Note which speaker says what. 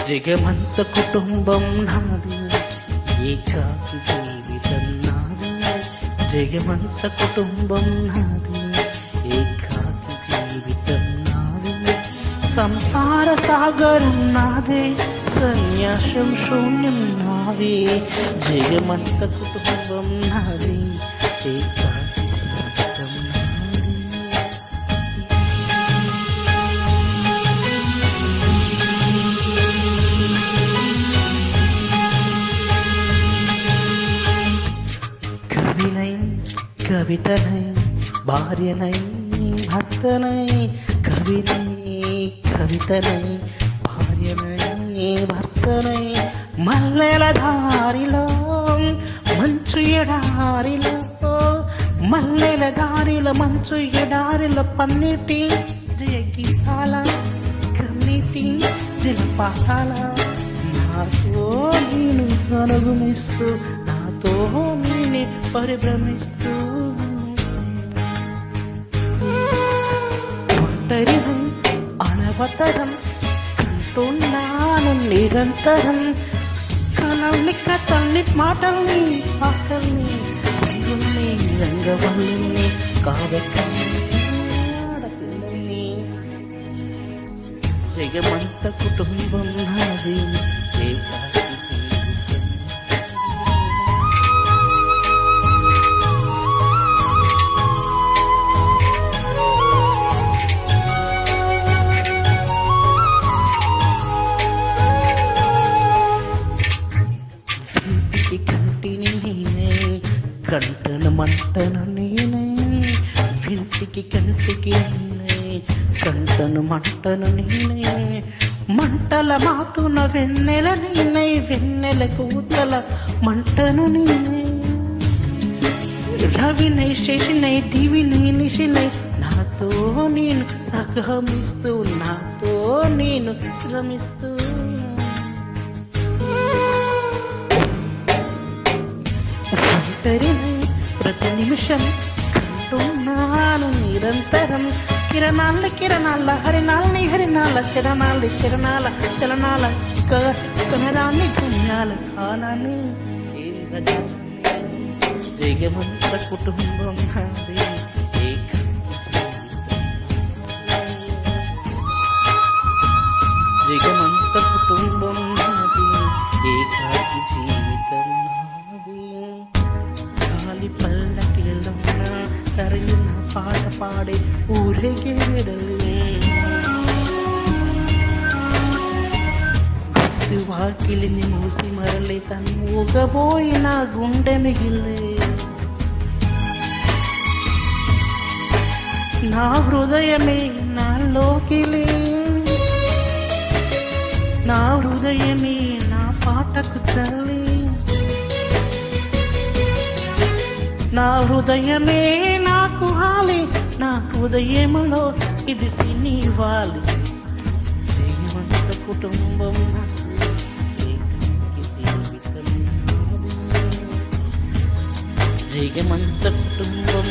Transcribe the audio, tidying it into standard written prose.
Speaker 1: జగమంత కుటుంబం నాది, ఏకాకి జీవితం నాది. జగమంత కుటుంబం నాది, ఏకాకి జీవితం నాది. సంసార సాగరం నాదే, సన్యాసం శూన్యం నావే. జగమంత కుటుంబం నాది, ఏకాకి జీవితం నాది. கவினை கவிதனை భార్యనై భర్తనై, కవినై కవితనై భార్యనై భర్తనై, మల్లెల దారిలో మంచు ఎడారిలో, మల్లెల దారిలో మంచు ఎడారిలో, పన్నీటి జయగీతాల కన్నీటి జలపాతాల, నాతో నేను అనుగమిస్తూ, నాతో నేనే పరిభ్రమిస్తూ, ఒంటరిహం అనవతరం కంటున్నాను నిరంతరం. కలల్ని కథల్ని మాటల్ని పాటల్ని రంగుల్ని రంగవల్లిని కావ్యకల్ని ఆడపిల్లని. జగమంత కుటుంబం నాది, ఏకాకి కంటిని నేనే, కంటను మంటను నేనే. వింటికి కంటికి నేనే, కంటను మంటను నేనే. మంటల మాటున వెన్నెల నేనే, వెన్నెల కూతల మంటను నేనే. రవినై శశినై దివినై నిశినై, నాతో నేను సహమిస్తూ, నాతో నేను రమిస్తూ. ప్రతి నిమిషం కంటున్నాను నిరంతరం, కిరణాల కిరణాల హరినాల్ని హరినాల, చరణాల చరణాల చలనాల, కనరాన్ని పుణ్యాల కాలాన్ని. జగమంత కుటుంబం నాది, జగమంత కుటుంబం నాది, ఏకాకి జీవితం నాది. గాలి పల్లకిలోన తరలిన పాట పాడే ఊరేగే వెడలే, గుర్తు వాకిలిని మూసి మరలి తను ఊగబోయిన గుండె మిగిలే. నా హృదయమే నాలోకిలే, నా హృదయమే నా పాటకు తల్లి. నా హృదయమే నాకు హాలి, నా హృదయములో ఇది సినివాలి. జగమంత కుటుంబం జీవితం, జగమంత కుటుంబం